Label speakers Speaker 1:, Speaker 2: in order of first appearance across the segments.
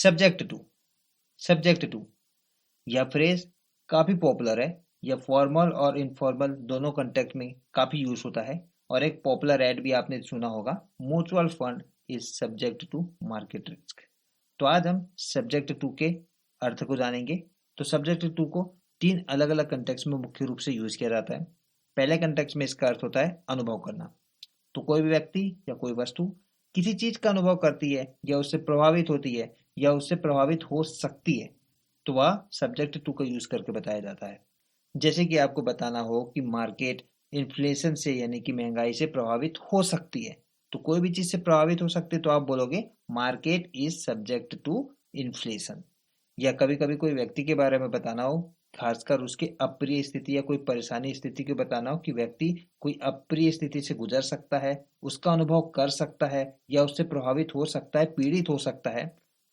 Speaker 1: Subject to. Subject to यह phrase काफी popular है। यह फॉर्मल और इनफॉर्मल दोनों कंटेक्स्ट में काफी यूज होता है। और एक पॉपुलर एड भी आपने सुना होगा, mutual fund is subject to market risk. तो आज हम सब्जेक्ट टू के अर्थ को जानेंगे। तो सब्जेक्ट टू को तीन अलग अलग कंटेक्स्ट में मुख्य रूप से यूज किया जाता है। पहले कंटेक्स्ट में इसका अर्थ होता है अनुभव करना। तो कोई भी व्यक्ति या कोई वस्तु किसी चीज का अनुभव करती है या उससे प्रभावित होती है या उससे प्रभावित हो सकती है, तो वह सब्जेक्ट टू का यूज करके बताया जाता है। जैसे कि आपको बताना हो कि मार्केट इन्फ्लेशन से यानी कि महंगाई से प्रभावित हो सकती है। तो कोई भी चीज से प्रभावित हो सकती है तो आप बोलोगे market is subject to inflation. या कभी कभी कोई व्यक्ति के बारे में बताना हो, खासकर उसके अप्रिय स्थिति या कोई परेशानी स्थिति को बताना हो कि व्यक्ति कोई अप्रिय स्थिति से गुजर सकता है, उसका अनुभव कर सकता है या उससे प्रभावित हो सकता है, पीड़ित हो सकता है,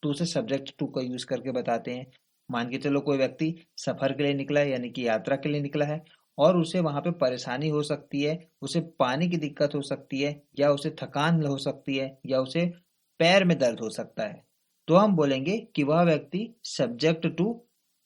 Speaker 1: तो उसे सब्जेक्ट टू का यूज करके बताते हैं। मान के चलो कोई व्यक्ति सफर के लिए निकला है यानी कि यात्रा के लिए निकला है और उसे वहां पे परेशानी हो सकती है, उसे पानी की दिक्कत हो सकती है या उसे थकान हो सकती है या उसे पैर में दर्द हो सकता है, तो हम बोलेंगे कि वह व्यक्ति subject to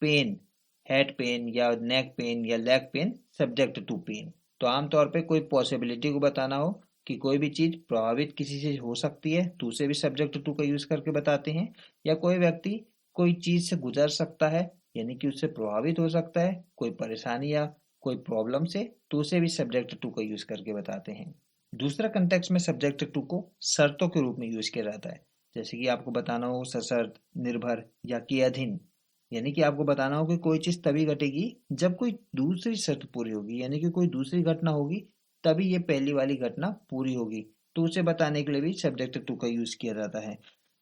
Speaker 1: pain, head pain या नेक पेन या leg pain, subject to pain. तो आमतौर पे कोई पॉसिबिलिटी को बताना हो कि कोई भी चीज प्रभावित किसी से हो सकती है तो उसे भी सब्जेक्ट टू का यूज करके बताते हैं। या कोई व्यक्ति कोई चीज से गुजर सकता है यानी कि उससे प्रभावित हो सकता है कोई परेशानी या कोई प्रॉब्लम से, तो उसे भी सब्जेक्ट टू का यूज करके बताते हैं। दूसरा कंटेक्स्ट में सब्जेक्ट टू को शर्तों के रूप में यूज किया जाता है। जैसे कि आपको बताना हो सशर्त, निर्भर या के अधीन। यानी कि आपको बताना हो कि कोई चीज तभी घटेगी जब कोई दूसरी शर्त पूरी होगी, यानी कि कोई दूसरी घटना होगी तभी ये पहली वाली घटना पूरी होगी। तो उसे बताने के लिए भी सब्जेक्ट टू का यूज किया जाता है।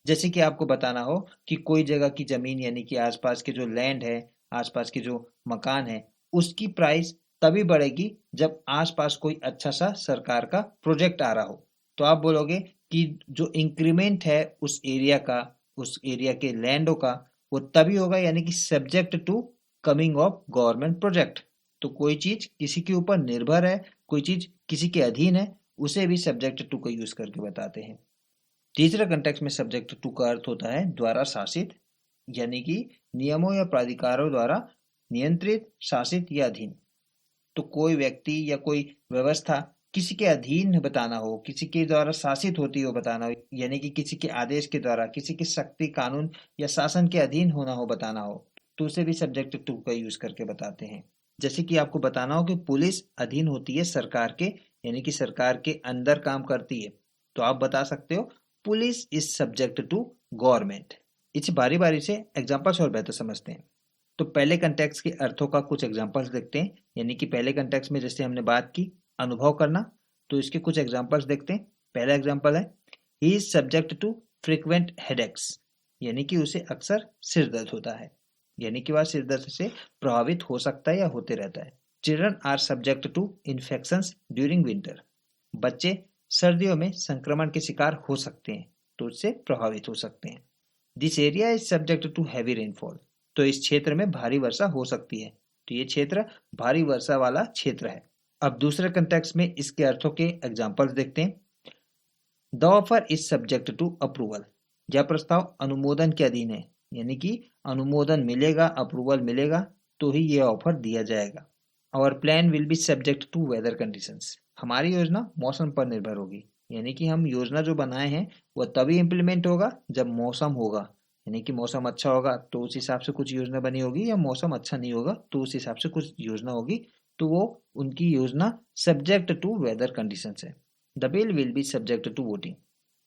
Speaker 1: जैसे कि आपको बताना हो कि कोई जगह की जमीन यानी कि आसपास के जो लैंड है, आसपास के जो मकान है, उसकी प्राइस तभी बढ़ेगी जब आसपास कोई अच्छा सा सरकार का प्रोजेक्ट आ रहा हो। तो आप बोलोगे कि जो इंक्रीमेंट है उस एरिया का, उस एरिया के लैंडों का, वो तभी होगा यानी कि subject to coming of government project. तो कोई चीज किसी के ऊपर निर्भर है, कोई चीज किसी के अधीन है, उसे भी सब्जेक्ट टू का यूज करके बताते हैं। तीसरा कंटेक्स्ट में सब्जेक्ट टू का अर्थ होता है द्वारा शासित, यानी कि नियमों या प्राधिकारों द्वारा नियंत्रित, शासित या अधीन। तो कोई व्यक्ति या कोई व्यवस्था किसी के अधीन बताना हो, किसी के द्वारा शासित होती हो बताना हो, यानी कि किसी के आदेश के द्वारा, किसी की शक्ति, कानून या शासन के अधीन होना हो बताना हो, तो उसे भी सब्जेक्ट टू का यूज करके बताते हैं। जैसे कि आपको बताना हो कि पुलिस अधीन होती है सरकार के, यानी कि सरकार के अंदर काम करती है, तो आप बता सकते हो police is subject to government. इस बारी बारी से एग्जांपल्स और बेहतर समझते हैं। तो पहले कंटेक्स्ट के अर्थों का कुछ एग्जांपल्स देखते हैं। यानी कि पहले कंटेक्स्ट में जैसे हमने बात की अनुभव करना, तो इसके कुछ एग्जांपल्स देखते हैं। पहला एग्जांपल है he is subject to frequent headaches, यानी कि उसे अक्सर सिर दर्द होता है, यानी कि वह सिर दर्द से प्रभावित हो सकता है या होते रहता है। Children are subject to infections during winter, बच्चे सर्दियों में संक्रमण के शिकार हो सकते हैं, तो उससे प्रभावित हो सकते हैं। This area is subject to heavy rainfall, तो इस क्षेत्र में भारी वर्षा हो सकती है, तो ये क्षेत्र भारी वर्षा वाला क्षेत्र है। अब दूसरे कंटेक्स्ट में इसके अर्थों के एग्जांपल्स देखते हैं। The offer is subject to approval, यह प्रस्ताव अनुमोदन के अधीन है, यानी कि अनुमोदन मिलेगा, अप्रूवल मिलेगा तो ही यह ऑफर दिया जाएगा। Our plan will be subject to weather conditions, हमारी योजना मौसम पर निर्भर होगी, यानी कि हम योजना जो बनाए हैं वह तभी इम्प्लीमेंट होगा जब मौसम होगा, यानी कि मौसम अच्छा होगा तो उस हिसाब से कुछ योजना बनी होगी, या मौसम अच्छा नहीं होगा तो उस हिसाब से कुछ योजना होगी, तो वो उनकी योजना सब्जेक्ट टू वेदर कंडीशन है। The bill will be subject to voting,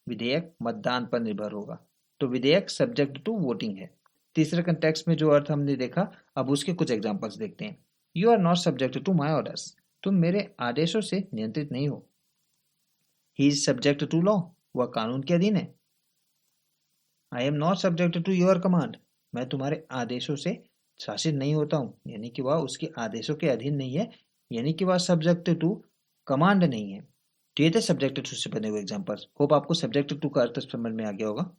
Speaker 1: विधेयक मतदान पर निर्भर होगा, तो विधेयक सब्जेक्ट टू वोटिंग है। तीसरे कंटेक्स्ट में जो अर्थ हमने देखा, अब उसके कुछ एग्जांपल्स देखते हैं। You are not subject to my orders, तुम मेरे आदेशों से नियंत्रित नहीं हो। He is subject to law, वह कानून के अधीन है। I am not subject to your command, मैं तुम्हारे आदेशों से शासित नहीं होता हूँ, यानी कि वह उसके आदेशों के अधीन नहीं है, यानी कि वह सब्जेक्ट टू कमांड नहीं है। तो ये थे सब्जेक्ट टू से बने हुए एग्जांपल्स। होप आपको सब्जेक्ट टू का अर्थ समझ में आ गया होगा।